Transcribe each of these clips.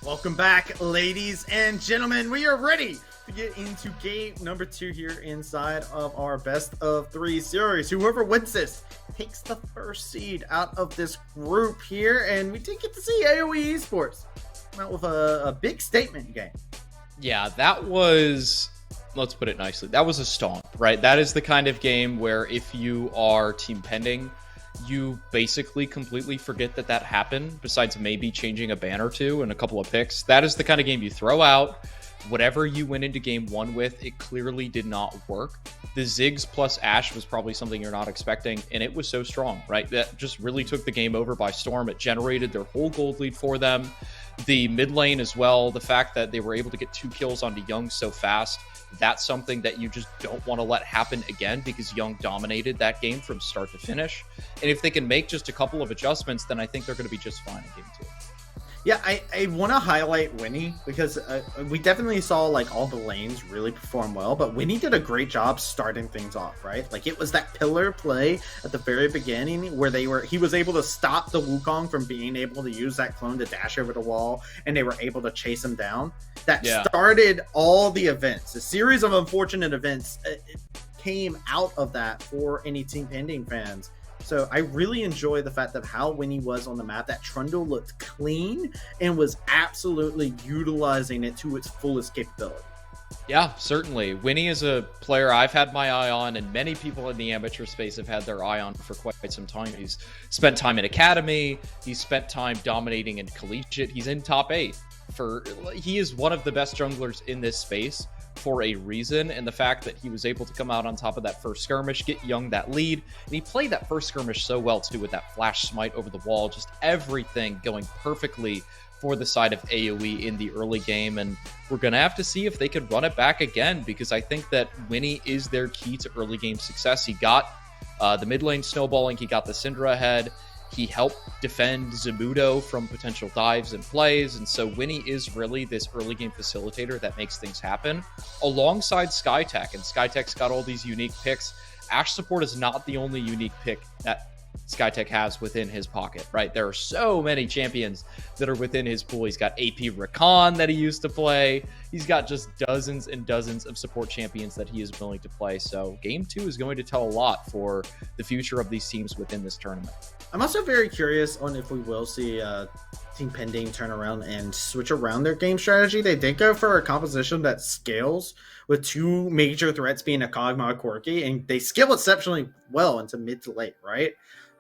Welcome back, ladies and gentlemen. We are ready to get into game number 2 here inside of our best of 3 series. Whoever wins this takes the first seed out of this group here, and we did get to see AOE Esports come out with a big statement game. Yeah, that was, let's put it nicely, that was a stomp, right? That is the kind of game where if you are team pending, you basically completely forget that happened, besides maybe changing a ban or two and a couple of picks. That is the kind of game you throw out. Whatever you went into game 1 with, it clearly did not work. The Ziggs plus Ashe was probably something you're not expecting, and it was so strong, right? That just really took the game over by storm. It generated their whole gold lead for them. The mid lane as well, the fact that they were able to get 2 kills onto Young so fast, that's something that you just don't want to let happen again, because Young dominated that game from start to finish. And if they can make just a couple of adjustments, then I think they're going to be just fine in game 2. Yeah, I want to highlight Winnie because we definitely saw like all the lanes really perform well, but Winnie did a great job starting things off, right? Like it was that pillar play at the very beginning where he was able to stop the Wukong from being able to use that clone to dash over the wall, and they were able to chase him down. That started all the events. A series of unfortunate events came out of that for any Team Pending fans. So I really enjoy the fact of how Winnie was on the map. That Trundle looked clean and was absolutely utilizing it to its fullest capability. Yeah, certainly. Winnie is a player I've had my eye on, and many people in the amateur space have had their eye on for quite some time. He's spent time in Academy. He's spent time dominating in Collegiate. He's in top 8. He is one of the best junglers in this space for a reason, and the fact that he was able to come out on top of that first skirmish, get Young that lead, and he played that first skirmish so well too, with that flash smite over the wall, just everything going perfectly for the side of AOE in the early game. And we're gonna have to see if they could run it back again, because I think that Winnie is their key to early game success. He got the mid lane snowballing, he got the Syndra ahead, he helped defend Zamudo from potential dives and plays, and so Winnie is really this early game facilitator that makes things happen alongside Skytech, and Skytech's got all these unique picks. Ashe support is not the only unique pick that Skytech has within his pocket, right? There are so many champions that are within his pool. He's got AP Rakan that he used to play. He's got just dozens and dozens of support champions that he is willing to play. So game 2 is going to tell a lot for the future of these teams within this tournament. I'm also very curious on if we will see Team Pending turn around and switch around their game strategy. They did go for a composition that scales with 2 major threats being a Kog'Maw Corki, and they scale exceptionally well into mid to late, right?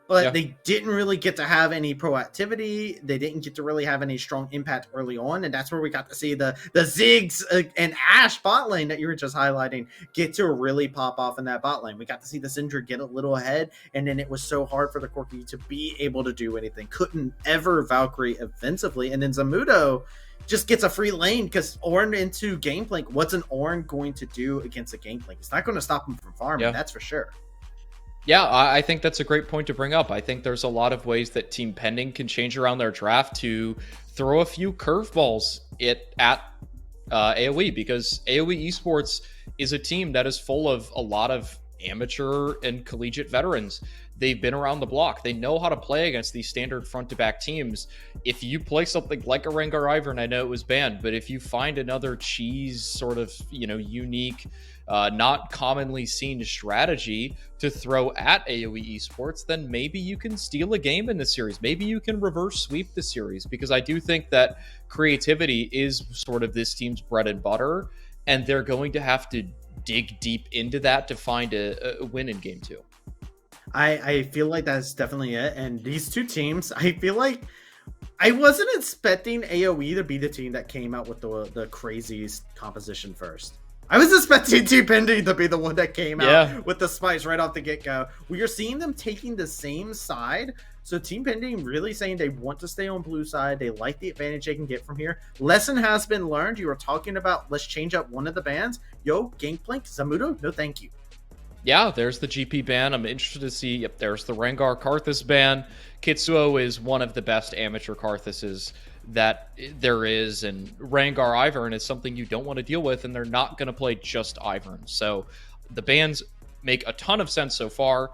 But they didn't really get to have any proactivity. They didn't get to really have any strong impact early on, and that's where we got to see the Ziggs and Ashe bot lane that you were just highlighting get to really pop off in that bot lane. We got to see the Syndra get a little ahead, and then it was so hard for the Corki to be able to do anything. Couldn't ever Valkyrie offensively, and then Zamudo just gets a free lane because Ornn into Gangplank. What's an Ornn going to do against a Gangplank? It's not going to stop him from farming, that's for sure. Yeah, I think that's a great point to bring up. I think there's a lot of ways that Team Pending can change around their draft to throw a few curveballs at AOE, because AOE Esports is a team that is full of a lot of amateur and collegiate veterans. They've been around the block. They know how to play against these standard front-to-back teams. If you play something like a Rengar Ivern, I know it was banned, but if you find another cheese sort of, unique, not commonly seen strategy to throw at AOE Esports, then maybe you can steal a game in the series. Maybe you can reverse sweep the series, because I do think that creativity is sort of this team's bread and butter, and they're going to have to dig deep into that to find a win in game 2. I feel like that's definitely it. And these 2 teams, I feel like I wasn't expecting AOE to be the team that came out with the craziest composition first. I was expecting Team Pending to be the one that came out with the spice right off the get-go. We are seeing them taking the same side. So Team Pending really saying they want to stay on blue side. They like the advantage they can get from here. Lesson has been learned. You were talking about, let's change up one of the bans. Yo, Gangplank, Zamudo, no thank you. Yeah, there's the GP ban. I'm interested to see. Yep, there's the Rengar Karthus ban. Kitsuo is one of the best amateur Karthuses that there is, and Rengar Ivern is something you don't want to deal with, and they're not going to play just Ivern. So the bans make a ton of sense so far.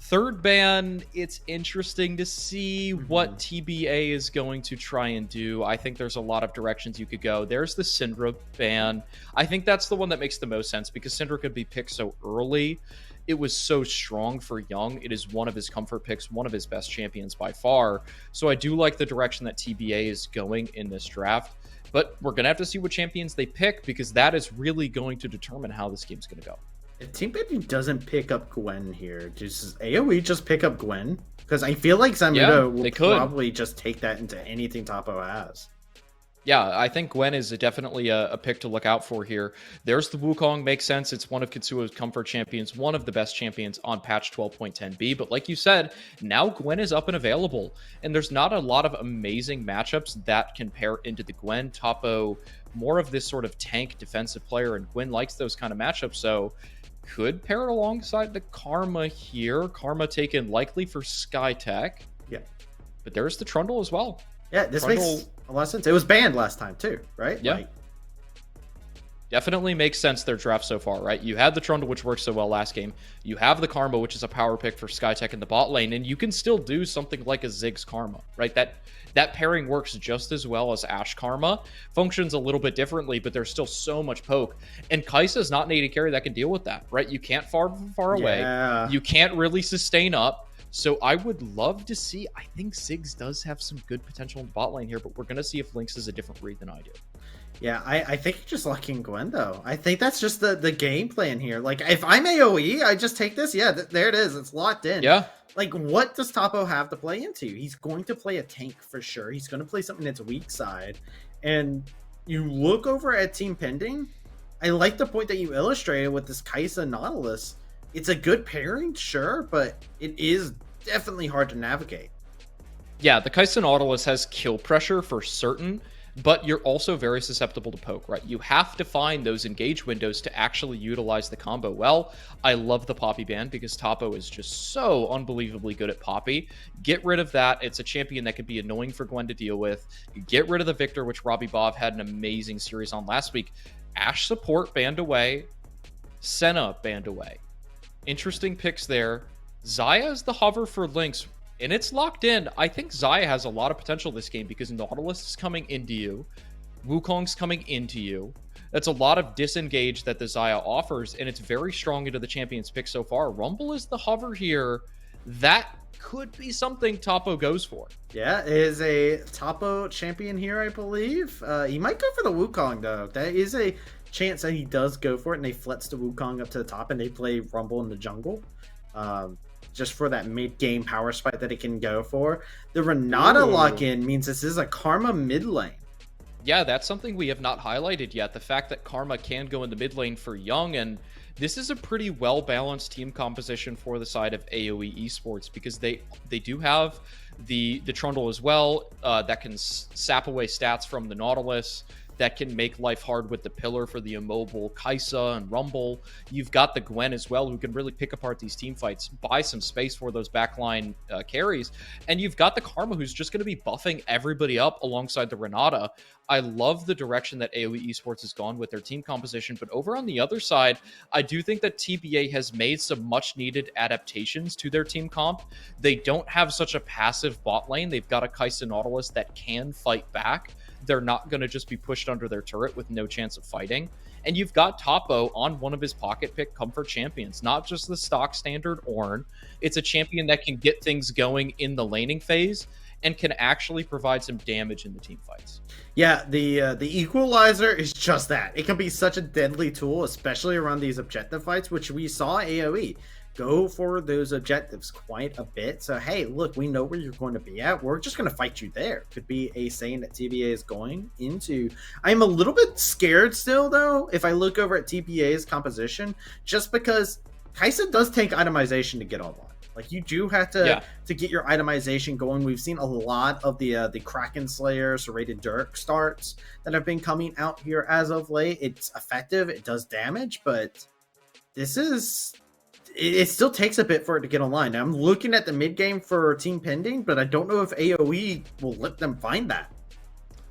Third ban, it's interesting to see what Mm-hmm. TBA is going to try and do. I think there's a lot of directions you could go. There's the Syndra ban. I think that's the one that makes the most sense because Syndra could be picked so early. It was so strong for Young. It is one of his comfort picks, one of his best champions by far. So I do like the direction that TBA is going in this draft. But we're going to have to see what champions they pick because that is really going to determine how this game's going to go. If Team Pending doesn't pick up Gwen here, does AOE just pick up Gwen? Because I feel like Zamudo will probably just take that into anything Topo has. Yeah, I think Gwen is definitely a pick to look out for here. There's the Wukong, makes sense. It's one of Kitsuo's comfort champions, one of the best champions on patch 12.10b. But like you said, now Gwen is up and available. And there's not a lot of amazing matchups that can pair into the Gwen. Topo, more of this sort of tank defensive player, and Gwen likes those kind of matchups. So could pair it alongside the Karma here. Karma taken likely for Skytech. Yeah. But there's the Trundle as well. Yeah, this makes a lot of sense. It was banned last time too, right? Yeah. Definitely makes sense their draft so far, right? You had the Trundle, which worked so well last game. You have the Karma, which is a power pick for Skytech in the bot lane, and you can still do something like a Ziggs Karma, right? That pairing works just as well as Ashe Karma. Functions a little bit differently, but there's still so much poke. And Kai'Sa's not an AD carry that can deal with that, right? You can't farm from far away. You can't really sustain up. So I would love to see, I think Ziggs does have some good potential in the bot lane here, but we're going to see if Lynx is a different breed than I do. Yeah, I think you're just locking Gwen, though. I think that's just the game plan here. Like, if I'm AOE, I just take this. Yeah, there it is. It's locked in. Yeah. Like, what does Topo have to play into? He's going to play a tank for sure. He's going to play something that's weak side. And you look over at Team Pending, I like the point that you illustrated with this Kai'Sa Nautilus. It's a good pairing, sure, but it is definitely hard to navigate. Yeah, the Kai'Sa Nautilus has kill pressure for certain, but you're also very susceptible to poke, right? You have to find those engage windows to actually utilize the combo well. I love the Poppy ban because Topo is just so unbelievably good at Poppy. Get rid of that. It's a champion that could be annoying for Gwen to deal with. Get rid of the Victor, which Robbie Bob had an amazing series on last week. Ashe support banned away. Senna banned away. Interesting picks there. Xayah is the hover for Lynx, and it's locked in. I think Xayah has a lot of potential this game because Nautilus is coming into you. Wukong's coming into you. That's a lot of disengage that the Xayah offers, and it's very strong into the champion's pick so far. Rumble is the hover here. That could be something Topo goes for. Yeah, it is a Topo champion here, I believe. He might go for the Wukong, though. That is a chance that he does go for it, and they flex the Wukong up to the top, and they play Rumble in the jungle. Just for that mid-game power spike that it can go for. The Renata lock-in means this is a Karma mid lane. Yeah, that's something we have not highlighted yet. The fact that Karma can go in the mid lane for Young, and this is a pretty well-balanced team composition for the side of AOE esports because they do have the Trundle as well that can sap away stats from the Nautilus, that can make life hard with the pillar for the immobile Kai'Sa and Rumble. You've got the Gwen as well, who can really pick apart these team fights, buy some space for those backline carries. And you've got the Karma, who's just going to be buffing everybody up alongside the Renata. I love the direction that AOE Esports has gone with their team composition. But over on the other side, I do think that TBA has made some much needed adaptations to their team comp. They don't have such a passive bot lane. They've got a Kai'Sa Nautilus that can fight back. They're not going to just be pushed under their turret with no chance of fighting. And you've got Topo on one of his pocket pick comfort champions, not just the stock standard Ornn. It's a champion that can get things going in the laning phase and can actually provide some damage in the team fights. Yeah, the equalizer is just that. It can be such a deadly tool, especially around these objective fights, which we saw AOE go for those objectives quite a bit. So, hey, look, we know where you're going to be at. We're just going to fight you there. Could be a saying that TBA is going into. I'm a little bit scared still, though, if I look over at TBA's composition, just because Kai'Sa does take itemization to get online. Like, you do have to get your itemization going. We've seen a lot of the Kraken Slayer, Serrated Dirk starts that have been coming out here as of late. It's effective. It does damage, but this is... It still takes a bit for it to get online. Now, I'm looking at the mid game for Team Pending, but I don't know if AOE will let them find that.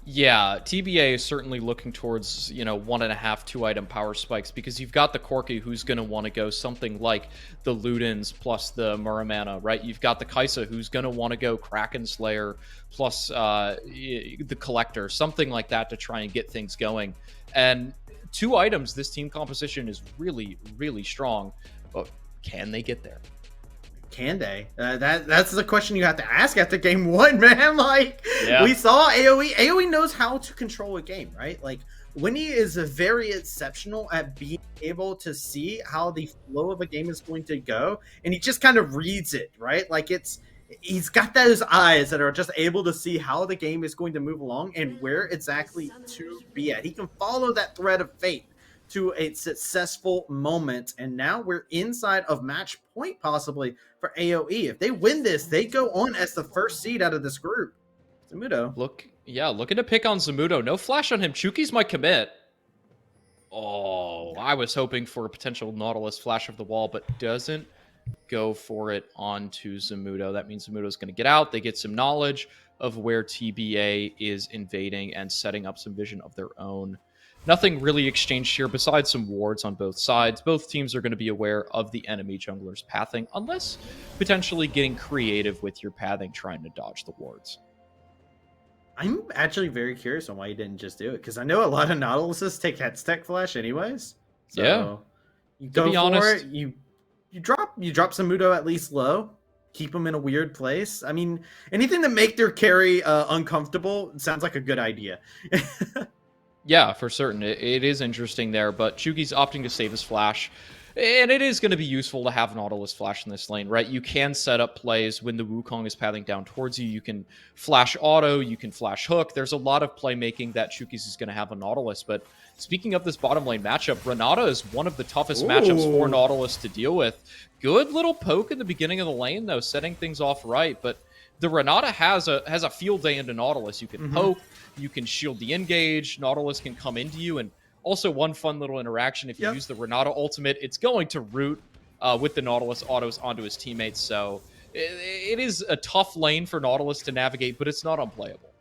Yeah, TBA is certainly looking towards, 1.5, 2 item power spikes because you've got the Corki who's going to want to go something like the Ludens plus the Muramana, right? You've got the Kaisa who's going to want to go Kraken Slayer plus the Collector, something like that to try and get things going. And 2 items, this team composition is really, really strong, but can they get there? Can they? That's the question you have to ask after game one, man. Like, Yeah. we saw AOE. AOE knows how to control a game, right? Like, Winnie is very exceptional at being able to see how the flow of a game is going to go, and he just kind of reads it, right? Like, he's got those eyes that are just able to see how the game is going to move along and where exactly to be at. He can follow that thread of fate to a successful moment, and now we're inside of match point possibly for AOE. If they win this, they go on as the first seed out of this group. Zamudo. Looking to pick on Zamudo. No flash on him. Chuki's might commit. Oh, I was hoping for a potential Nautilus flash of the wall, but doesn't go for it onto Zamudo. That means Zamudo's going to get out. They get some knowledge of where TBA is invading and setting up some vision of their own. Nothing really exchanged here besides some wards on both sides. Both teams are going to be aware of the enemy jungler's pathing, unless potentially getting creative with your pathing, trying to dodge the wards. I'm actually very curious on why you didn't just do it, because I know a lot of Nautiluses take Headstack Flash anyways. So yeah. You go for honest, it. You drop Zamudo at least low. Keep them in a weird place. I mean, anything to make their carry uncomfortable sounds like a good idea. Yeah, for certain. It is interesting there, but Chugi's opting to save his flash. And it is going to be useful to have Nautilus flash in this lane, right? You can set up plays when the Wukong is pathing down towards you. You can flash auto, you can flash hook. There's a lot of playmaking that Chuki's is going to have on Nautilus. But speaking of this bottom lane matchup, Renata is one of the toughest matchups for Nautilus to deal with. Good little poke in the beginning of the lane, though, setting things off right. But the Renata has a field day into Nautilus. You can poke, you can shield the engage, Nautilus can come into you, and also one fun little interaction, if you use the Renata ultimate, it's going to root with the Nautilus autos onto his teammates, so it is a tough lane for Nautilus to navigate, but it's not unplayable.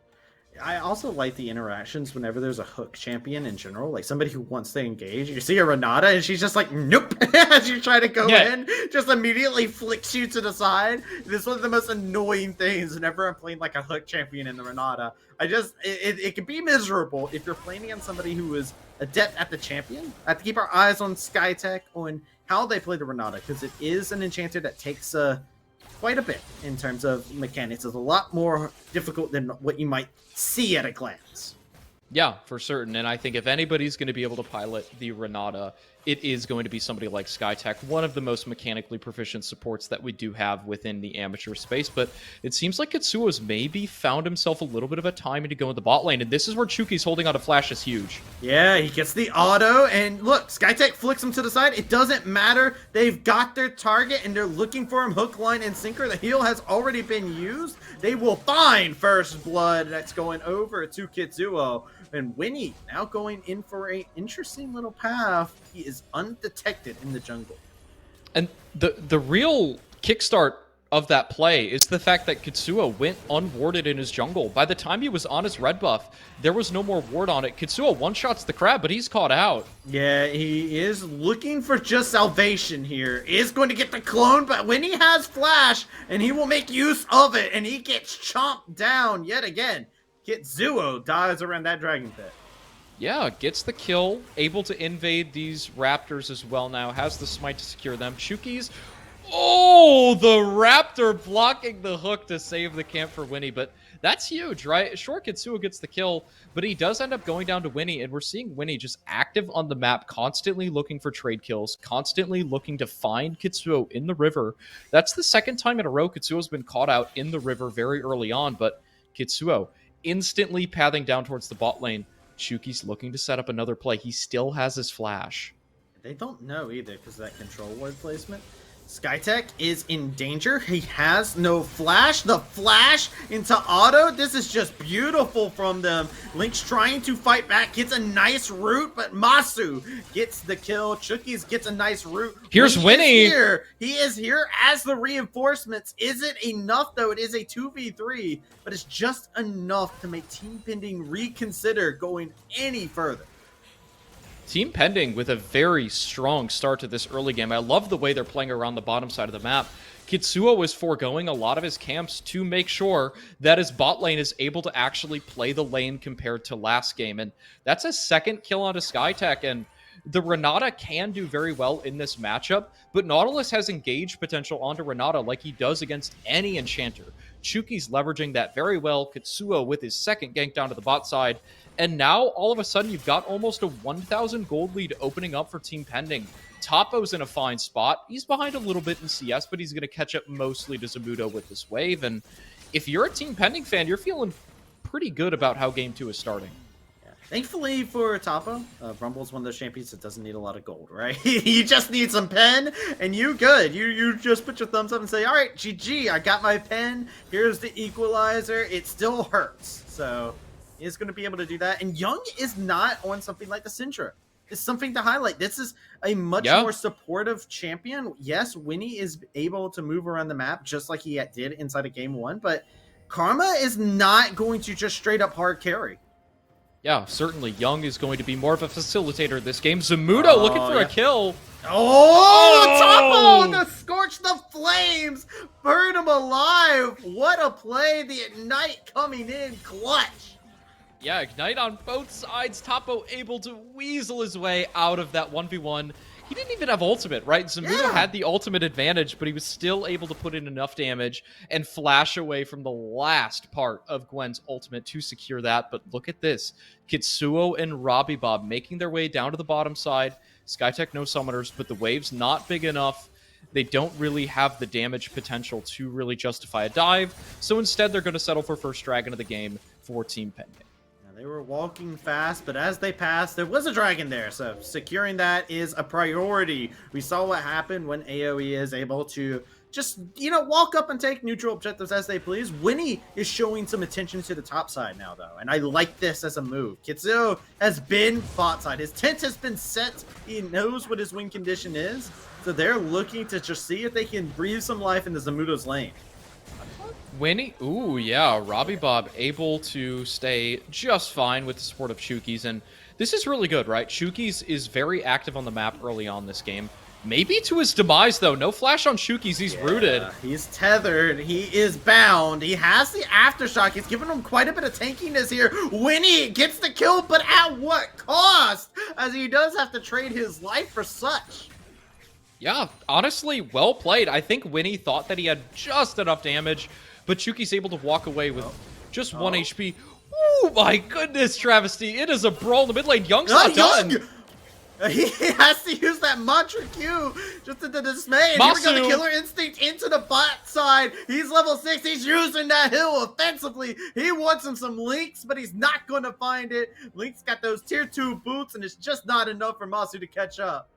I also like the interactions whenever there's a hook champion in general, like somebody who wants to engage. You see a Renata and she's just like, nope, as you try to go in, just immediately flicks you to the side. This is one of the most annoying things whenever I'm playing like a hook champion in the Renata. It can be miserable if you're playing against somebody who is adept at the champion. I have to keep our eyes on Skytech on how they play the Renata, because it is an enchanter that takes quite a bit in terms of mechanics. It's a lot more difficult than what you might see at a glance. Yeah, for certain. And I think if anybody's going to be able to pilot the Renata, it is going to be somebody like Skytech, one of the most mechanically proficient supports that we do have within the amateur space. But it seems like Kitsuo's maybe found himself a little bit of a timing to go in the bot lane, and this is where Chuki's holding out a flash is huge. Yeah, he gets the auto, and look, Skytech flicks him to the side. It doesn't matter. They've got their target, and they're looking for him hook, line, and sinker. The heal has already been used. They will find first blood. That's going over to Kitsuo. And Winnie now going in for a interesting little path. He is undetected in the jungle. And the real kickstart of that play is the fact that Kitsuo went unwarded in his jungle. By the time he was on his red buff, there was no more ward on it. Kitsuo one-shots the crab, but he's caught out. Yeah, he is looking for just salvation here. He is going to get the clone, but when he has flash, and he will make use of it, and he gets chomped down yet again. Kitsuo dives around that dragon pit. Yeah, gets the kill, able to invade these raptors as well now, has the smite to secure them. Chuki's, oh, the raptor blocking the hook to save the camp for Winnie, but that's huge, right? Sure, Kitsuo gets the kill, but he does end up going down to Winnie, and we're seeing Winnie just active on the map, constantly looking for trade kills, constantly looking to find Kitsuo in the river. That's the second time in a row Kitsuo's been caught out in the river very early on, but Kitsuo instantly pathing down towards the bot lane. Chuki's looking to set up another play. He still has his flash. They don't know either because of that control ward placement. Skytech is in danger. He has no flash. The flash into auto. This is just beautiful from them. Link's trying to fight back. Gets a nice root, but Masu gets the kill. Chookies gets a nice root. Here's Winnie. He is here as the reinforcements. Is it enough, though? It is a 2v3, but it's just enough to make Team Pending reconsider going any further. Team Pending with a very strong start to this early game. I love the way they're playing around the bottom side of the map. Kitsuo is foregoing a lot of his camps to make sure that his bot lane is able to actually play the lane compared to last game. And that's a second kill onto Skytech. And the Renata can do very well in this matchup, but Nautilus has engaged potential onto Renata like he does against any enchanter. Chuki's leveraging that very well. Kitsuo with his second gank down to the bot side. And now, all of a sudden, you've got almost a 1,000 gold lead opening up for Team Pending. Topo's in a fine spot. He's behind a little bit in CS, but he's going to catch up mostly to Zamudo with this wave. And if you're a Team Pending fan, you're feeling pretty good about how Game 2 is starting. Yeah. Thankfully for Topo, Rumble's one of those champions that doesn't need a lot of gold, right? You just need some pen, and you good. You just put your thumbs up and say, all right, GG, I got my pen. Here's the equalizer. It still hurts, so... is going to be able to do that. And Young is not on something like the Syndra. It's something to highlight. This is a much more supportive champion. Yes, Winnie is able to move around the map just like he did inside of Game 1, but Karma is not going to just straight up hard carry. Yeah, certainly. Young is going to be more of a facilitator this game. Zamudo looking for a kill. Oh, Topo! The Scorch the Flames! Burn him alive! What a play! The Ignite coming in clutch! Yeah, Ignite on both sides. Topo able to weasel his way out of that 1v1. He didn't even have ultimate, right? Zamudo had the ultimate advantage, but he was still able to put in enough damage and flash away from the last part of Gwen's ultimate to secure that. But look at this. Kitsuo and Robbie Bob making their way down to the bottom side. Skytech no summoners, but the wave's not big enough. They don't really have the damage potential to really justify a dive. So instead, they're going to settle for first dragon of the game for Team Pending. They were walking fast, but as they passed, there was a dragon there, so securing that is a priority. We saw what happened when AOE is able to just, walk up and take neutral objectives as they please. Winnie is showing some attention to the top side now, though, and I like this as a move. Kitsuo has been bot side. His tent has been set. He knows what his win condition is, so they're looking to just see if they can breathe some life into Zamudo's lane. Winnie, ooh, yeah, Robbie Bob able to stay just fine with the support of Chukis, and this is really good, right? Chukis is very active on the map early on this game. Maybe to his demise, though. No flash on Chukis. He's rooted. He's tethered. He is bound. He has the Aftershock. He's giving him quite a bit of tankiness here. Winnie gets the kill, but at what cost? As he does have to trade his life for such. Yeah, honestly, well played. I think Winnie thought that he had just enough damage, but Chuki's able to walk away with just 1 HP. Oh my goodness, Travesty. It is a brawl in the mid lane. Young's not done. He has to use that mantra Q just to dismay. And here we go, the Killer Instinct into the bot side. He's level 6. He's using that hill offensively. He wants him some Lynx, but he's not going to find it. Lynx got those tier 2 boots, and it's just not enough for Masu to catch up.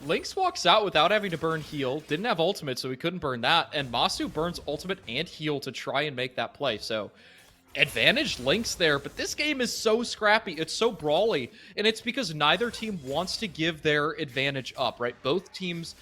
Lynx walks out without having to burn heal. Didn't have ultimate, so he couldn't burn that. And Masu burns ultimate and heal to try and make that play. So, advantage Lynx there. But this game is so scrappy. It's so brawly. And it's because neither team wants to give their advantage up, right? Both teams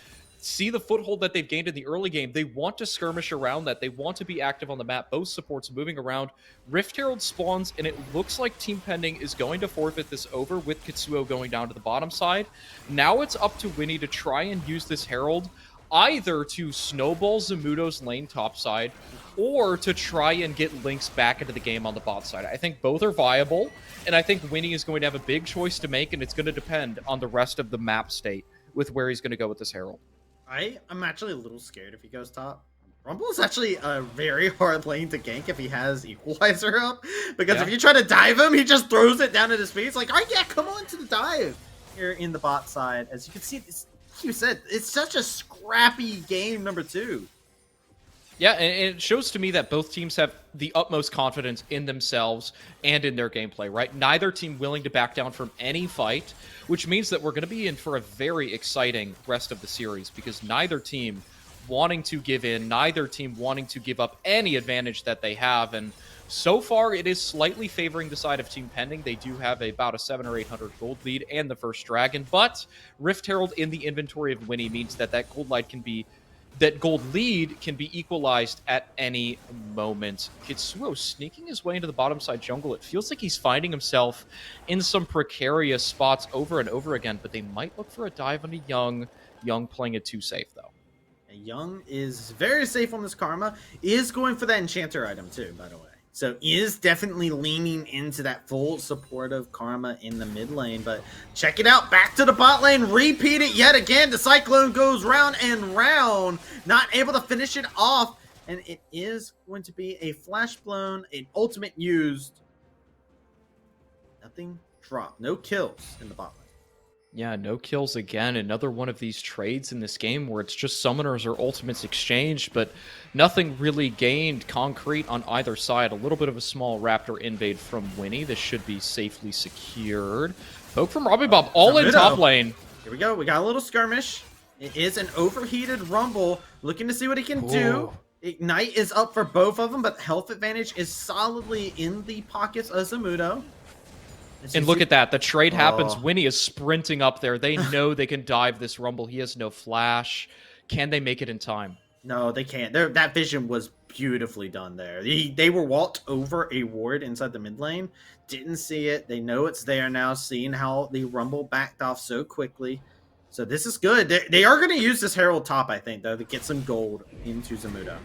see the foothold that they've gained in the early game. They want to skirmish around that. They want to be active on the map. Both supports moving around. Rift Herald spawns, and it looks like Team Pending is going to forfeit this over with Kitsuo going down to the bottom side. Now it's up to Winnie to try and use this Herald either to snowball Zamudo's lane topside or to try and get Lynx back into the game on the bot side. I think both are viable, and I think Winnie is going to have a big choice to make, and it's going to depend on the rest of the map state with where he's going to go with this Herald. I'm actually a little scared if he goes top. Rumble is actually a very hard lane to gank if he has Equalizer up. Because if you try to dive him, he just throws it down at his feet. It's like, all right, yeah, come on to the dive. Here in the bot side. As you can see, like you said, it's such a scrappy game, number 2. Yeah, and it shows to me that both teams have the utmost confidence in themselves and in their gameplay, right? Neither team willing to back down from any fight, which means that we're going to be in for a very exciting rest of the series because neither team wanting to give in, neither team wanting to give up any advantage that they have. And so far, it is slightly favoring the side of Team Pending. They do have about a 700 or 800 gold lead and the first dragon, but Rift Herald in the inventory of Winnie means that that gold lead can be equalized at any moment. Kitsuo sneaking his way into the bottom side jungle. It feels like he's finding himself in some precarious spots over and over again, but they might look for a dive on a Young. Young playing it too safe, though. Young is very safe on this Karma. Is going for that Enchanter item, too, by the way. So is definitely leaning into that full supportive Karma in the mid lane. But check it out. Back to the bot lane. Repeat it yet again. The Cyclone goes round and round. Not able to finish it off. And it is going to be a flash blown, an ultimate used. Nothing dropped. No kills in the bot lane. Yeah, no kills again. Another one of these trades in this game where it's just summoners or ultimates exchanged, but nothing really gained concrete on either side. A little bit of a small Raptor invade from Winnie. This should be safely secured. Poke from Robbie Bob, all in top lane. Here we go. We got a little skirmish. It is an overheated Rumble. Looking to see what he can do. Ignite is up for both of them, but health advantage is solidly in the pockets of Zamudo. And look at that. The trade happens. Winnie is sprinting up there. They know they can dive this Rumble. He has no flash. Can they make it in time? No, they can't. That vision was beautifully done there. They were walked over a ward inside the mid lane. Didn't see it. They know it's there now, seeing how the Rumble backed off so quickly. So this is good. They are going to use this Herald top, I think, though, to get some gold into Zamudo.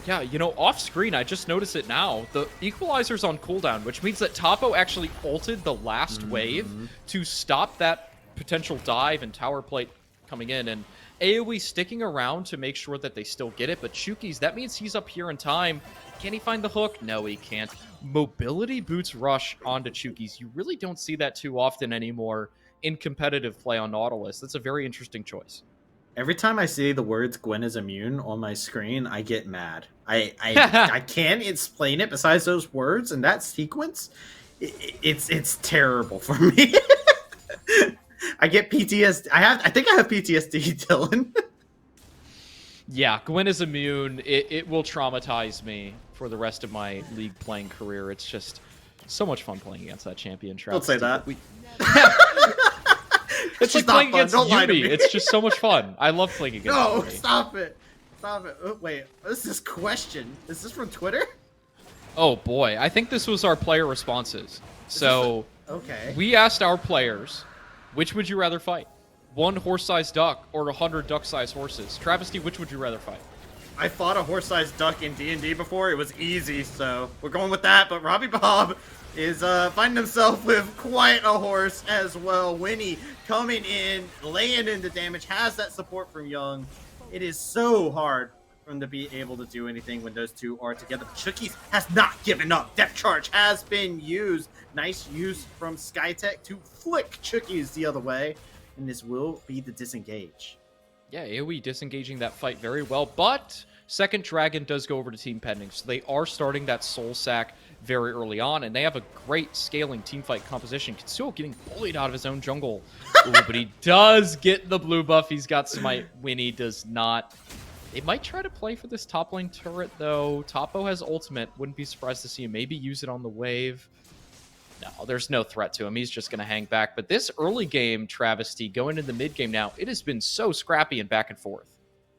Yeah, you know, off screen, I just noticed it now. The equalizer's on cooldown, which means that Topo actually ulted the last wave to stop that potential dive and tower plate coming in. And AOE sticking around to make sure that they still get it. But Chuki's, that means he's up here in time. Can he find the hook? No, he can't. Mobility boots rush onto Chuki's. You really don't see that too often anymore in competitive play on Nautilus. That's a very interesting choice. Every time I see the words Gwen is immune on my screen, I get mad. I can't explain it besides those words and that sequence. It's terrible for me. I get PTSD. I think I have PTSD, Dylan. Yeah, Gwen is immune. It will traumatize me for the rest of my League playing career. It's just so much fun playing against that champion. Don't say that. It's like playing against Yumi. It's just so much fun. I love playing against Yumi. No, stop it. Stop it. Oh, wait, what's this question? Is this from Twitter? Oh, boy. I think this was our player responses. So, okay. We asked our players, which would you rather fight? 1 horse-sized duck or 100 duck-sized horses? Travesty, which would you rather fight? I fought a horse-sized duck in D&D before. It was easy, so we're going with that. But Robbie Bob is finding himself with quite a horse as well. Winnie coming in, laying into damage, has that support from Young. It is so hard for him to be able to do anything when those two are together. But Chuki's has not given up. Depth charge has been used. Nice use from Skytech to flick Chuki's the other way. And this will be the disengage. Yeah, AoE disengaging that fight very well, but second dragon does go over to Team Pending, so they are starting that soul sack very early on, and they have a great scaling teamfight composition. Kitsuo getting bullied out of his own jungle. Ooh, but he does get the blue buff. He's got Smite. Winnie does not. They might try to play for this top lane turret, though. Topo has ultimate. Wouldn't be surprised to see him maybe use it on the wave. No, there's no threat to him. He's just going to hang back. But this early game, Travesty, going into the mid game now, it has been so scrappy and back and forth.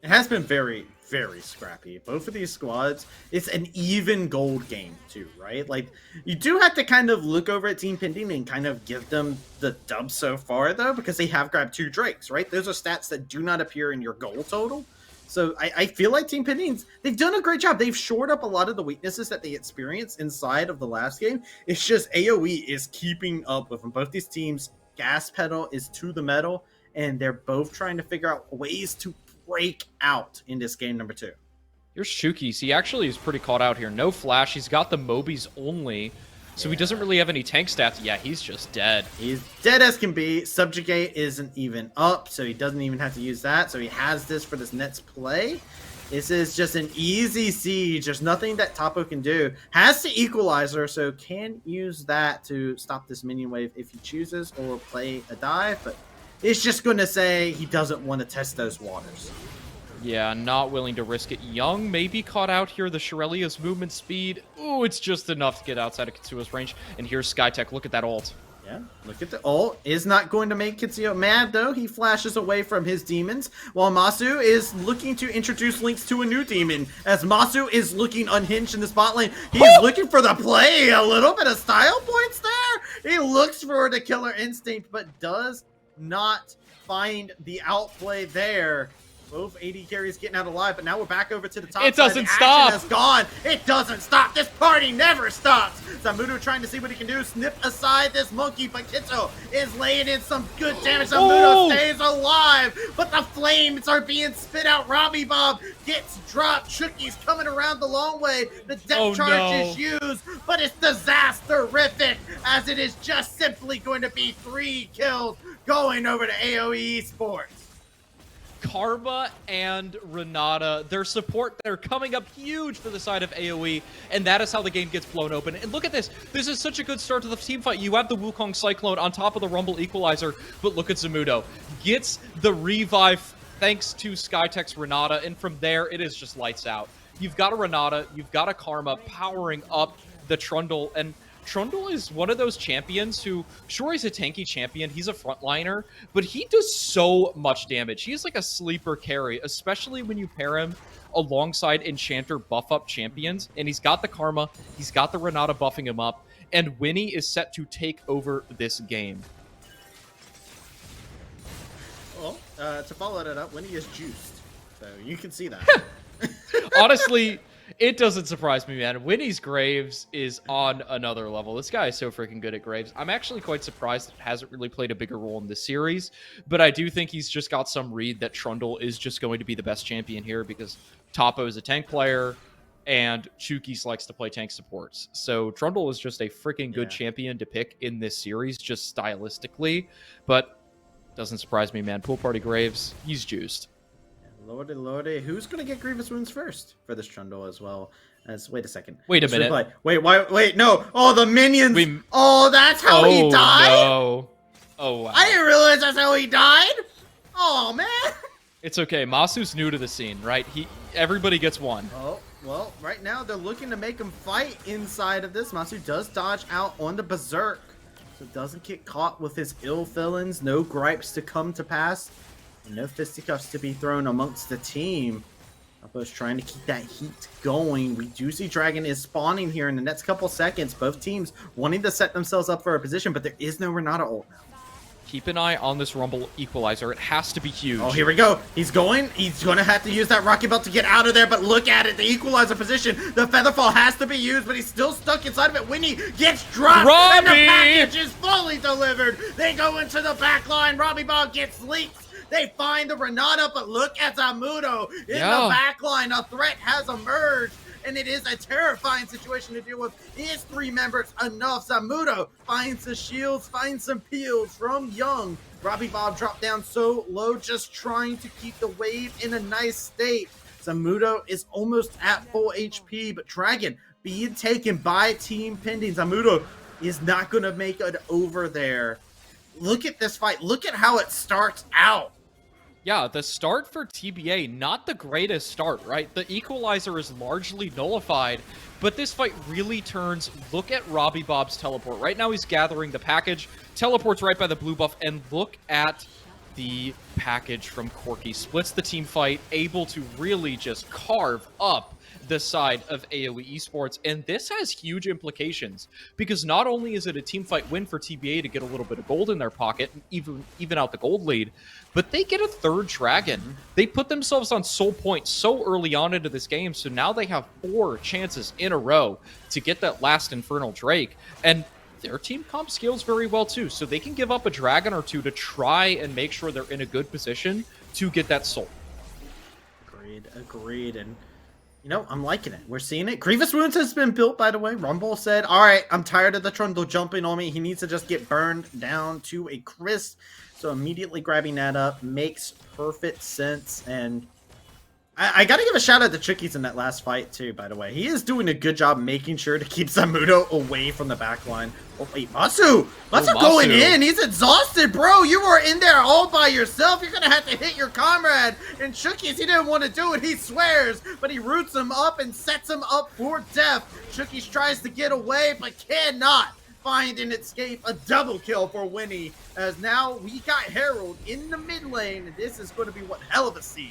It has been very, very scrappy. Both of these squads, it's an even gold game too, right? Like, you do have to kind of look over at Team Pending and kind of give them the dub so far, though, because they have grabbed 2 Drakes, right? Those are stats that do not appear in your goal total. So I feel like Team Pending, they've done a great job. They've shored up a lot of the weaknesses that they experienced inside of the last game. It's just AoE is keeping up with them. Both these teams, gas pedal is to the metal, and they're both trying to figure out ways to break out in this game number 2. Here's Chuki's. He actually is pretty caught out here. No flash. He's got the Mobies only, so he doesn't really have any tank stats. Yeah, he's just dead. He's dead as can be. Subjugate isn't even up, so he doesn't even have to use that. So he has this for this next play. This is just an easy siege. There's nothing that Tapo can do. Has the equalizer, so can use that to stop this minion wave if he chooses or play a dive, but it's just going to say he doesn't want to test those waters. Yeah, not willing to risk it. Young may be caught out here. The Shirelia's movement speed. Ooh, it's just enough to get outside of Kitsuo's range. And here's Skytech. Look at that ult. Yeah, look at the ult. Is not going to make Kitsuo mad, though. He flashes away from his demons, while Masu is looking to introduce Lynx to a new demon. As Masu is looking unhinged in the spot lane, he's looking for the play. A little bit of style points there. He looks for the killer instinct, but does not find the outplay there. Both AD carries getting out alive, but now we're back over to the top. It doesn't side. stop. Has gone. It doesn't stop. This party never stops. Zamudo trying to see what he can do. Snip aside this monkey, but Kitsu is laying in some good damage. Zamudo stays alive, but the flames are being spit out. Robbie Bob gets dropped. Chucky's coming around the long way. The depth charge is used, but it's disaster-rific, as it is just simply going to be 3 kills going over to AOE Esports. Karma and Renata, their support, they're coming up huge for the side of AoE, and that is how the game gets blown open. And look at this. This is such a good start to the team fight. You have the Wukong Cyclone on top of the Rumble Equalizer, but look at Zamudo. Gets the revive thanks to Skytech's Renata, and from there, it is just lights out. You've got a Renata, you've got a Karma powering up the Trundle, and Trundle is one of those champions who, sure, he's a tanky champion, he's a frontliner, but he does so much damage. He's like a sleeper carry, especially when you pair him alongside Enchanter buff-up champions, and he's got the Karma, he's got the Renata buffing him up, and Winnie is set to take over this game. Well, to follow that up, Winnie is juiced, so you can see that. Honestly, it doesn't surprise me, man. Winnie's Graves is on another level. This guy is so freaking good at Graves. I'm actually quite surprised it hasn't really played a bigger role in this series, but I do think he's just got some read that Trundle is just going to be the best champion here because Tapo is a tank player and Chukis likes to play tank supports. So Trundle is just a freaking good champion to pick in this series, just stylistically, but doesn't surprise me, man. Pool Party Graves, he's juiced. Lordy, lordy. Who's going to get Grievous Wounds first for this Trundle as well? Wait a second. Wait a minute. Wait, why? Wait, no. Oh, the minions. Oh, that's how he died? No. Oh, wow. I didn't realize that's how he died. Oh, man. It's okay. Masu's new to the scene, right? Everybody gets one. Oh, well, right now they're looking to make him fight inside of this. Masu does dodge out on the Berserk, so doesn't get caught with his ill feelings. No gripes to come to pass. No fisticuffs to be thrown amongst the team. Tapo's trying to keep that heat going. We do see Dragon is spawning here in the next couple seconds. Both teams wanting to set themselves up for a position, but there is no Renata ult now. Keep an eye on this Rumble Equalizer. It has to be huge. Oh, here we go. He's going to have to use that Rocket Belt to get out of there, but look at it. The Equalizer position. The Featherfall has to be used, but he's still stuck inside of it. Winnie gets dropped, and the package is fully delivered. They go into the back line. Robbie Bob gets leaked. They find the Renata, but look at Zamudo in the backline. A threat has emerged, and it is a terrifying situation to deal with. Is 3 members enough? Zamudo finds the shields, finds some peels from Young. Robbie Bob dropped down so low, just trying to keep the wave in a nice state. Zamudo is almost at full HP, but Dragon being taken by Team Pending. Zamudo is not going to make it over there. Look at this fight. Look at how it starts out. Yeah, the start for TBA, not the greatest start, right? The Equalizer is largely nullified, but this fight really turns. Look at Robbie Bob's teleport. Right now he's gathering the package, teleports right by the blue buff, and look at the package from Corki. Splits the team fight, able to really just carve up the side of AOE Esports, and this has huge implications because not only is it a team fight win for TBA to get a little bit of gold in their pocket and even out the gold lead, but they get a 3rd dragon. They put themselves on soul point so early on into this game, so now they have 4 chances in a row to get that last Infernal Drake, and their team comp scales very well too, so they can give up a dragon or 2 to try and make sure they're in a good position to get that soul. Agreed, and you know, I'm liking it. We're seeing it. Grievous Wounds has been built, by the way. Rumble said, all right, I'm tired of the Trundle jumping on me. He needs to just get burned down to a crisp. So immediately grabbing that up makes perfect sense. And I gotta give a shout out to Tricky's in that last fight too, by the way. He is doing a good job making sure to keep Zamudo away from the backline. Oh wait, Masu going in. He's exhausted, bro. You were in there all by yourself. You're gonna have to hit your comrade. And Tricky's, he didn't want to do it. He swears, but he roots him up and sets him up for death. Tricky's tries to get away, but cannot find an escape. A double kill for Winnie, as now we got Herald in the mid lane. And this is going to be one hell of a siege.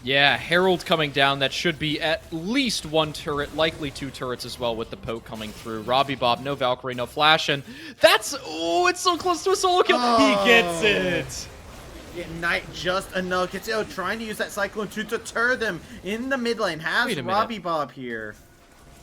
Yeah, Herald coming down. That should be at least one turret, likely 2 turrets as well with the poke coming through. Robbie Bob, no Valkyrie, no Flash, and that's... Oh, it's so close to a solo kill. Oh. He gets it. Yeah, Knight just enough. Kitsuo trying to use that Cyclone to deter them in the mid lane. Has Robbie Bob here.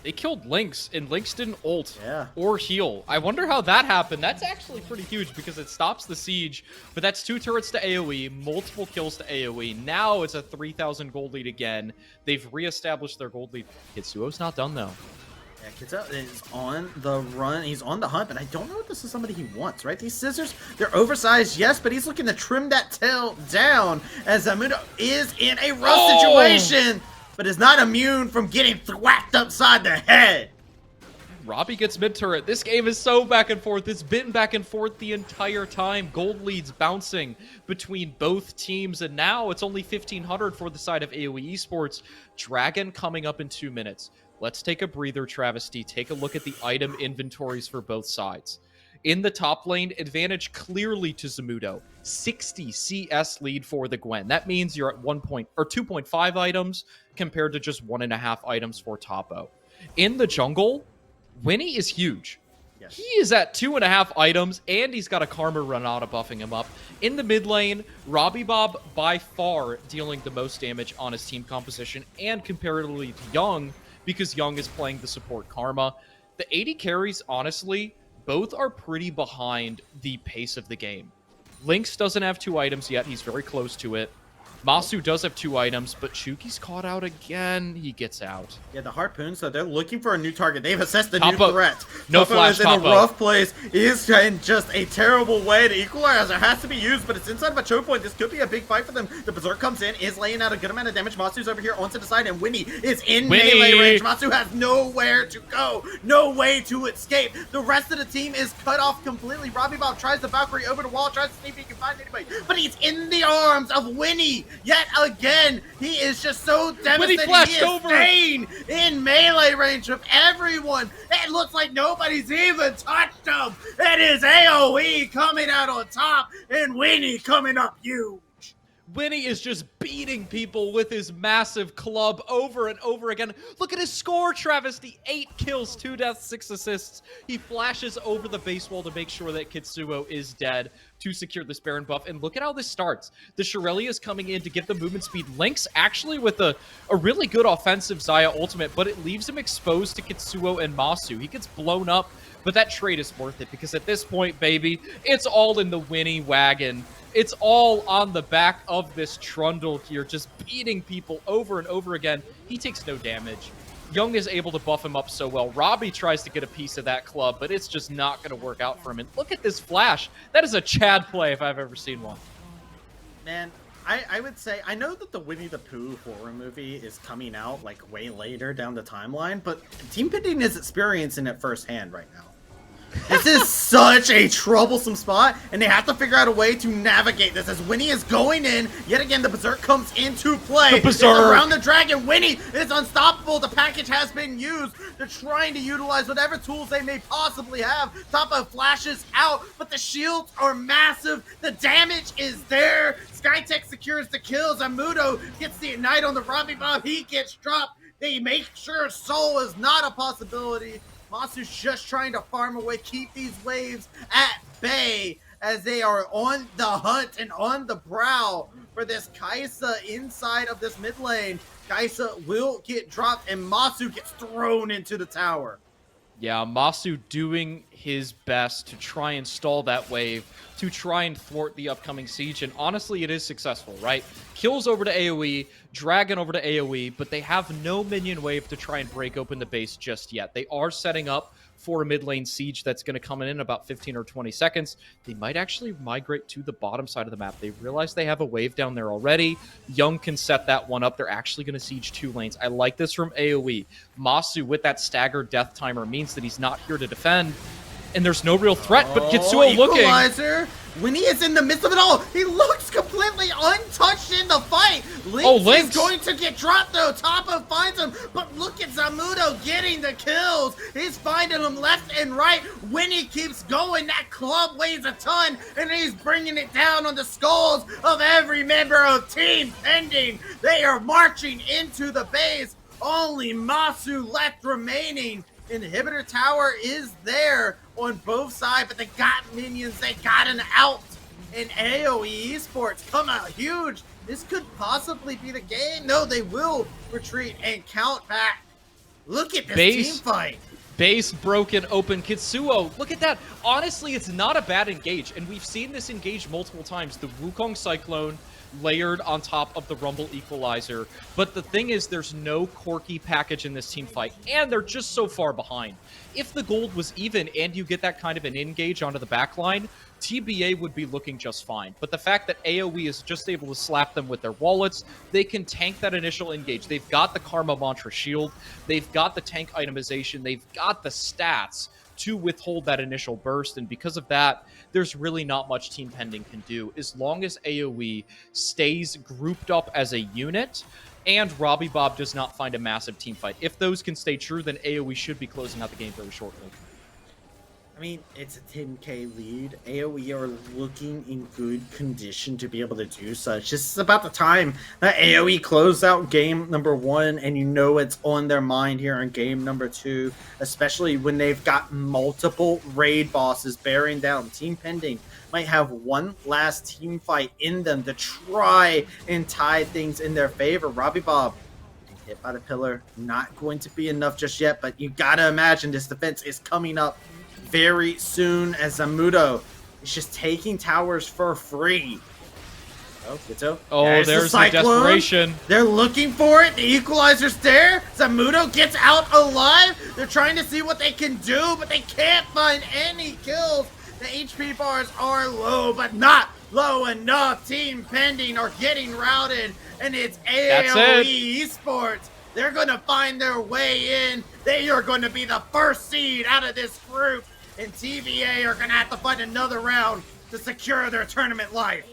They killed Lynx, and Lynx didn't ult or heal. I wonder how that happened. That's actually pretty huge because it stops the siege, but that's 2 turrets to AoE, multiple kills to AoE. Now it's a 3,000 gold lead again. They've reestablished their gold lead. Kitsuo's not done, though. Yeah, Kitsuo is on the run. He's on the hunt, but I don't know if this is somebody he wants, right? These scissors, they're oversized, yes, but he's looking to trim that tail down as Zamudo is in a rough situation, but is not immune from getting thwacked upside the head. Robbie gets mid turret. This game is so back and forth. It's been back and forth the entire time. Gold leads bouncing between both teams, and now it's only 1,500 for the side of AOE Esports. Dragon coming up in 2 minutes. Let's take a breather, Travesty. Take a look at the item inventories for both sides. In the top lane, advantage clearly to Zamudo. 60 CS lead for the Gwen. That means you're at 2.5 items compared to just 1.5 items for Topo. In the jungle, Winnie is huge. Yes. He is at 2.5 items, and he's got a Karma Renata buffing him up. In the mid lane, Robbie Bob by far dealing the most damage on his team composition, and comparatively to Young, because Young is playing the support Karma. The AD carries, honestly, both are pretty behind the pace of the game. Lynx doesn't have 2 items yet. He's very close to it. Masu does have 2 items, but Chuki's caught out again. He gets out. Yeah, the Harpoon, so they're looking for a new target. They've assessed the new threat. No flash, is in a rough place. He is in just a terrible way. The Equalizer has to be used, but it's inside of a choke point. This could be a big fight for them. The Berserk comes in, is laying out a good amount of damage. Masu's over here onto the side, and Winnie is in melee range. Masu has nowhere to go. No way to escape. The rest of the team is cut off completely. Robbie Bob tries the Valkyrie over the wall, tries to see if he can find anybody, but he's in the arms of Winnie. Yet again, he is just so devastated. He is staying in melee range of everyone. It looks like nobody's even touched him. It is AOE coming out on top, and Winnie coming up huge. Winnie is just beating people with his massive club over and over again. Look at his score, Travesty. 8 kills, 2 deaths, 6 assists. He flashes over the base wall to make sure that Kitsuo is dead to secure this Baron buff. And look at how this starts. The Shirelli is coming in to get the movement speed. Lynx actually with a really good offensive Xayah ultimate, but it leaves him exposed to Kitsuo and Masu. He gets blown up, but that trade is worth it because at this point, baby, it's all in the Winnie wagon. It's all on the back of this Trundle here, just beating people over and over again. He takes no damage. Young is able to buff him up so well. Robbie tries to get a piece of that club, but it's just not going to work out for him. And look at this flash. That is a Chad play if I've ever seen one. Man, I would say, I know that the Winnie the Pooh horror movie is coming out like way later down the timeline, but Team Pending is experiencing it firsthand right now. This is such a troublesome spot, and they have to figure out a way to navigate this as Winnie is going in. Yet again, the Berserk comes into play. The Berserk! Around the dragon. Winnie is unstoppable. The package has been used. They're trying to utilize whatever tools they may possibly have. Topo flashes out, but the shields are massive. The damage is there. Skytech secures the kills. Zamudo gets the Ignite on the Robbie Bob. He gets dropped. They make sure Soul is not a possibility. Masu's just trying to farm away, keep these waves at bay as they are on the hunt and on the prowl for this Kaisa inside of this mid lane. Kaisa will get dropped and Masu gets thrown into the tower. Yeah, Masu doing his best to try and stall that wave, to try and thwart the upcoming siege, and honestly, it is successful, right? Kills over to AoE, Dragon over to AoE, but they have no minion wave to try and break open the base just yet. They are setting up for a mid lane siege that's going to come in about 15 or 20 seconds. They might actually migrate to the bottom side of the map. They realize they have a wave down there already. Young can set that one up. They're actually going to siege 2 lanes. I like this from AOE. Masu with that staggered death timer means that he's not here to defend, and there's no real threat, but Kitsuo looking. Equalizer. When he is in the midst of it all, he looks completely untouched in the fight. Lynx is going to get dropped though. Toppa finds him, but look at Zamudo getting the kills. He's finding them left and right. Winnie keeps going. That club weighs a ton, and he's bringing it down on the skulls of every member of Team Pending. They are marching into the base. Only Masu left remaining. Inhibitor tower is there on both sides, but they got minions, they got an out. And AOE Esports come out huge. This could possibly be the game. No, they will retreat and count back. Look at this team fight. Base broken open. Kitsuo, look at that. Honestly, it's not a bad engage, and we've seen this engage multiple times. The Wukong Cyclone layered on top of the Rumble Equalizer. But the thing is, there's no Corki package in this team fight, and they're just so far behind. If the gold was even and you get that kind of an engage onto the backline, TBA would be looking just fine. But the fact that AOE is just able to slap them with their wallets, they can tank that initial engage. They've got the Karma Mantra shield, they've got the tank itemization, they've got the stats to withhold that initial burst, and because of that, there's really not much Team Pending can do. As long as AOE stays grouped up as a unit, and Robbie Bob does not find a massive team fight. If those can stay true, then AOE should be closing out the game very shortly. I mean, it's a 10k lead. AOE are looking in good condition to be able to do such. This is about the time that AOE close out game number 1, and you know it's on their mind here in game number 2, especially when they've got multiple raid bosses bearing down. Team Pending might have one last team fight in them to try and tie things in their favor. Robbie Bob hit by the pillar, not going to be enough just yet, but you gotta imagine this defense is coming up very soon as Zamudo is just taking towers for free. Oh, there's the desperation. They're looking for it. The equalizer's there. Zamudo gets out alive. They're trying to see what they can do, but they can't find any kills. The HP bars are low, but not low enough. Team Pending are getting routed, and it's AOE Esports. They're going to find their way in. They are going to be the first seed out of this group, and TVA are going to have to find another round to secure their tournament life.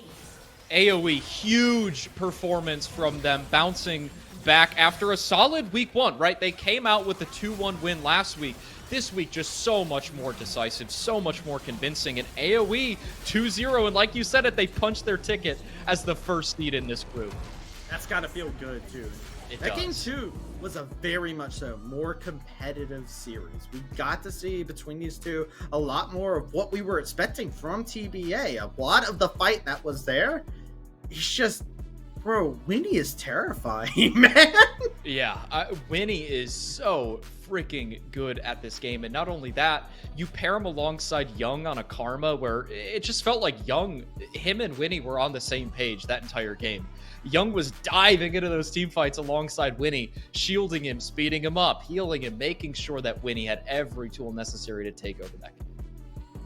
AOE, huge performance from them, bouncing back after a solid week 1, right? They came out with a 2-1 win last week. This week, just so much more decisive, so much more convincing. And AOE 2-0, and like you said it, they punched their ticket as the first seed in this group. That's got to feel good, too. That game 2 was a very much so more competitive series. We got to see between these two a lot more of what we were expecting from TBA. A lot of the fight that was there, it's just, bro, Winnie is terrifying, man. Yeah, Winnie is so freaking good at this game. And not only that, you pair him alongside Young on a Karma where it just felt like him and Winnie were on the same page that entire game. Young was diving into those team fights alongside Winnie, shielding him, speeding him up, healing him, making sure that Winnie had every tool necessary to take over that game.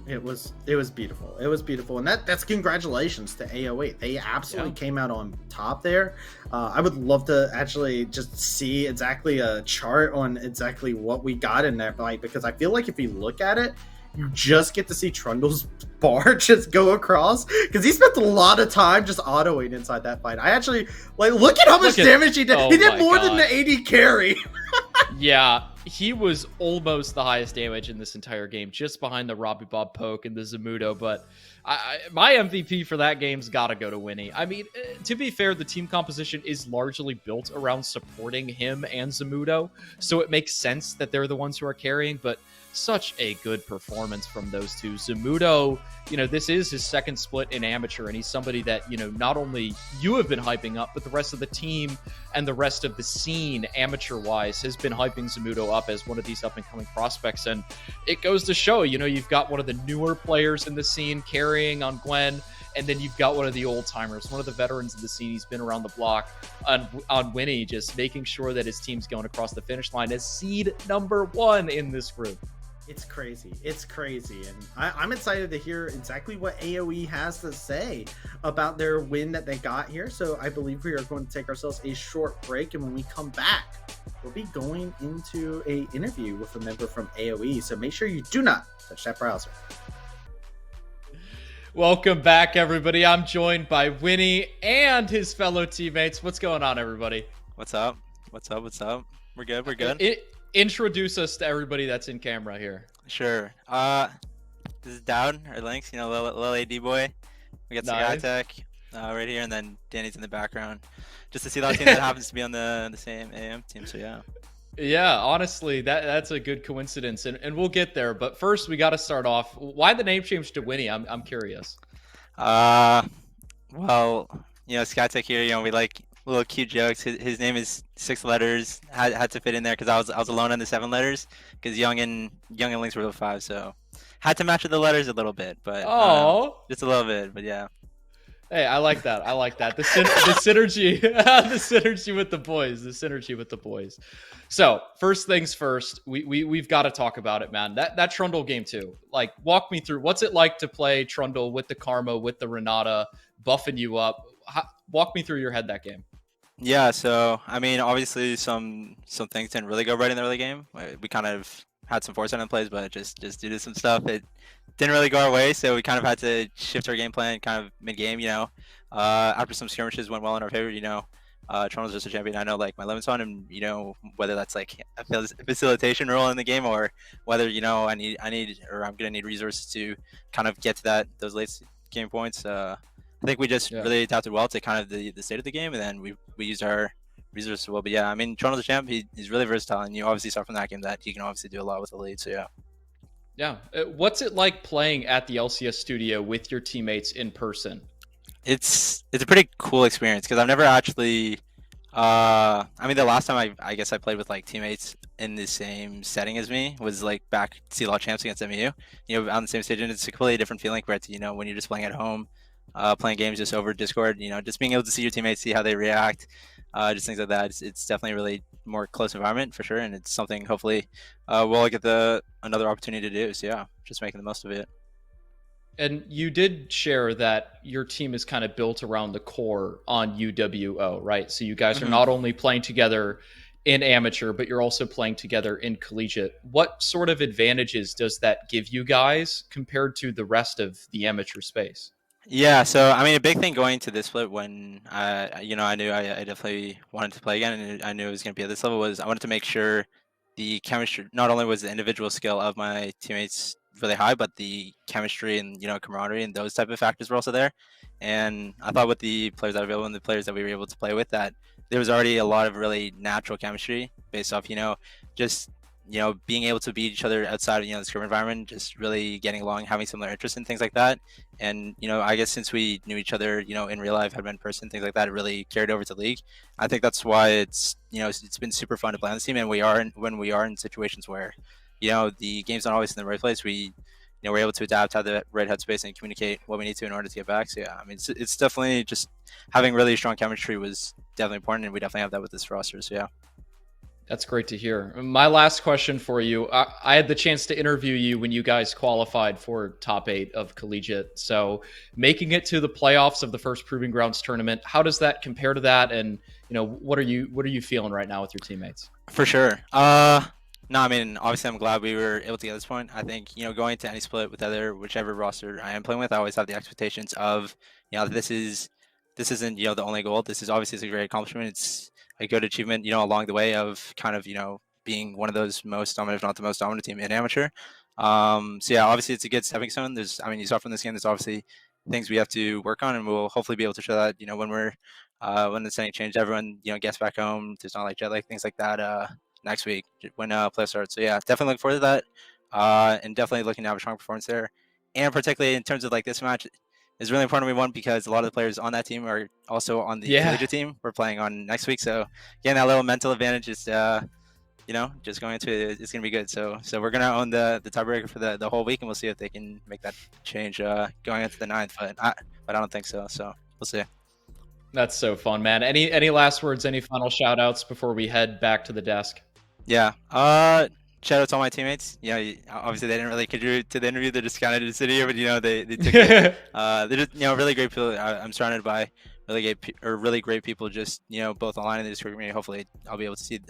It was beautiful. It was beautiful, and that's congratulations to AOE. They absolutely came out on top there. I would love to actually just see exactly a chart on exactly what we got in that fight, because I feel like if you look at it, you just get to see Trundle's bar just go across, because he spent a lot of time just autoing inside that fight. I actually look at how much damage he did. He did more than the AD carry. Yeah, he was almost the highest damage in this entire game, just behind the Robbie Bob poke and the Zamudo. But my MVP for that game's got to go to Winnie. I mean, to be fair, the team composition is largely built around supporting him and Zamudo, so it makes sense that they're the ones who are carrying, but such a good performance from those two. Zamudo, this is his second split in amateur, and he's somebody that, not only you have been hyping up, but the rest of the team and the rest of the scene, amateur-wise, has been hyping Zamudo up as one of these up-and-coming prospects. And it goes to show, you've got one of the newer players in the scene carrying on Gwen, and then you've got one of the old-timers, one of the veterans of the scene. He's been around the block on Winnie, just making sure that his team's going across the finish line as seed number 1 in this group. It's crazy. It's crazy. And I'm excited to hear exactly what AOE has to say about their win that they got here. So I believe we are going to take ourselves a short break. And when we come back, we'll be going into a interview with a member from AOE. So make sure you do not touch that browser. Welcome back, everybody. I'm joined by Winnie and his fellow teammates. What's going on, everybody? What's up? What's up? What's up? We're good. We're good. Introduce us to everybody that's in camera here. Sure. This is Dowd or Lynx. You know, little AD boy. We got Nice. Tech right here, and then Danny's in the background, just to see that team that happens to be on the same AM team. So yeah. Yeah, honestly, that's a good coincidence, and we'll get there. But first, we got to start off. Why the name change to Winnie? I'm curious. Well, you know, Tech here. You know, we like little cute jokes. His name is 6 letters. Had to fit in there because I was alone on the 7 letters because Young and Lynx were 5, so had to match with the letters a little bit, but just a little bit. But yeah. Hey, I like that. I like that. The synergy, the synergy with the boys. The synergy with the boys. So first things first, we've got to talk about it, man. That Trundle game too. Like, walk me through. What's it like to play Trundle with the Karma, with the Renata, buffing you up? Walk me through your head that game. Yeah, so I mean, obviously some things didn't really go right in the early game. We kind of had some foresight in plays, but just due to some stuff, it didn't really go our way. So we kind of had to shift our game plan kind of mid game. You know, after some skirmishes went well in our favor. You know, Toronto's just a champion. I know like my limits on him. You know, whether that's like a facilitation role in the game or whether I need or I'm gonna need resources to kind of get to those late game points. I think we just really adapted well to kind of the state of the game, and then we used our resources well. But yeah, I mean, Toronto's a champ. He's really versatile, and you obviously saw from that game that he can obviously do a lot with the lead. So yeah. Yeah. What's it like playing at the LCS studio with your teammates in person? It's a pretty cool experience because I've never actually. I mean, the last time I guess I played with like teammates in the same setting as me was like back CLOL champs against MEU. You know, on the same stage, and it's a completely different feeling compared to when you're just playing at home. Playing games just over Discord, just being able to see your teammates, see how they react, just things like that. It's definitely a really more close environment for sure, and it's something hopefully we'll get another opportunity to do. So yeah, just making the most of it. And you did share that your team is kind of built around the core on UWO, right? So you guys are not only playing together in amateur, but you're also playing together in collegiate. What sort of advantages does that give you guys compared to the rest of the amateur space? Yeah, so I mean, a big thing going to this split when I knew I definitely wanted to play again, and I knew it was going to be at this level, was I wanted to make sure the chemistry, not only was the individual skill of my teammates really high, but the chemistry and camaraderie and those type of factors were also there. And I thought with the players that were available and the players that we were able to play with, that there was already a lot of really natural chemistry based off just being able to beat each other outside of the scrim environment, just really getting along, having similar interests and things like that. And I guess since we knew each other in real life, had been in person, things like that, it really carried over to league. I think that's why it's been super fun to play on the team. And when we are in situations where the game's not always in the right place, we're able to adapt, have the right headspace, and communicate what we need to in order to get back. So yeah, I mean, it's definitely just having really strong chemistry was definitely important, and we definitely have that with this roster. So yeah. That's great to hear. My last question for you. I had the chance to interview you when you guys qualified for top 8 of collegiate. So making it to the playoffs of the first Proving Grounds tournament, how does that compare to that? And what are you feeling right now with your teammates? For sure. No, I mean, obviously I'm glad we were able to get to this point. I think, going to any split with whichever roster I am playing with, I always have the expectations of, this isn't, the only goal. This is obviously a great accomplishment. It's a good achievement, along the way of kind of, being one of those most dominant, if not the most dominant team in amateur. So yeah, obviously it's a good stepping stone. You saw from this game, there's obviously things we have to work on, and we'll hopefully be able to show that, when the setting changed, everyone, gets back home. There's not like jet lag, things like that, next week when play starts. So yeah, definitely looking forward to that. And definitely looking to have a strong performance there. And particularly in terms of like this match, is really important to me, one, because a lot of the players on that team are also on the collegiate team we're playing on next week. So getting that little mental advantage is, just going into it, it's going to be good. So we're going to own the tiebreaker for the whole week, and we'll see if they can make that change going into the 9th. But I don't think so. So we'll see. That's so fun, man. Any last words, any final shout outs before we head back to the desk? Yeah. shout out to all my teammates. Obviously they didn't really contribute to the interview. They just kind of did sit here, but they took it. They're just really great people. I'm surrounded by really great people. Just both online and the Discord community. Hopefully I'll be able to see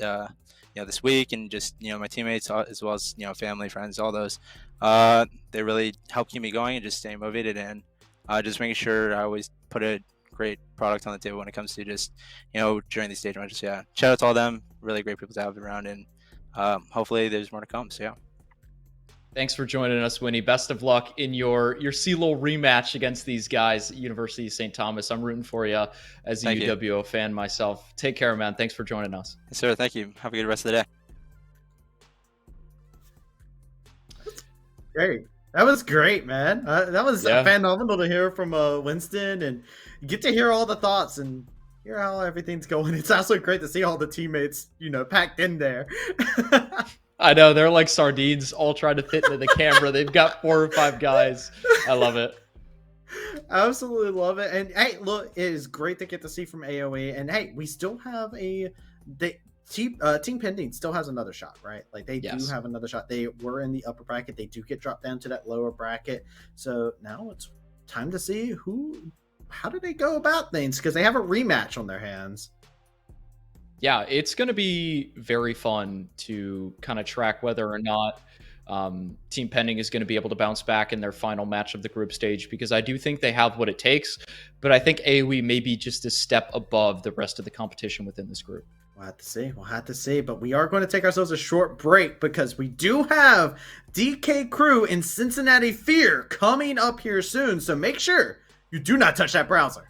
this week, and just my teammates as well as family, friends, all those. They really help keep me going and just staying motivated, and just making sure I always put a great product on the table when it comes to just during these stage matches. Yeah, shout out to all them. Really great people to have around, and hopefully there's more to come. So yeah. Thanks for joining us, Winnie. Best of luck in your CELO rematch against these guys at University of St. Thomas. I'm rooting for you as a UWO fan myself. Take care, man. Thanks for joining us. Yes, sir. Thank you. Have a good rest of the day. Great. That was great, man. That was phenomenal to hear from Winston, and get to hear all the thoughts and hear how everything's going. It's also great to see all the teammates, packed in there. I know, they're like sardines, all trying to fit into the camera. They've got 4 or 5 guys. I love it. I absolutely love it. And hey, look, it is great to get to see from AOE. And hey, we still have Team Pending still has another shot, right? Like they do have another shot. They were in the upper bracket. They do get dropped down to that lower bracket. So now it's time to see how do they go about things, because they have a rematch on their hands. Yeah, it's going to be very fun to kind of track whether or not Team Pending is going to be able to bounce back in their final match of the group stage, because I do think they have what it takes, but I think AOE may be just a step above the rest of the competition within this group. We'll have to see. But we are going to take ourselves a short break, because we do have DK Crew in Cincinnati Fear coming up here soon. So make sure you do not touch that browser.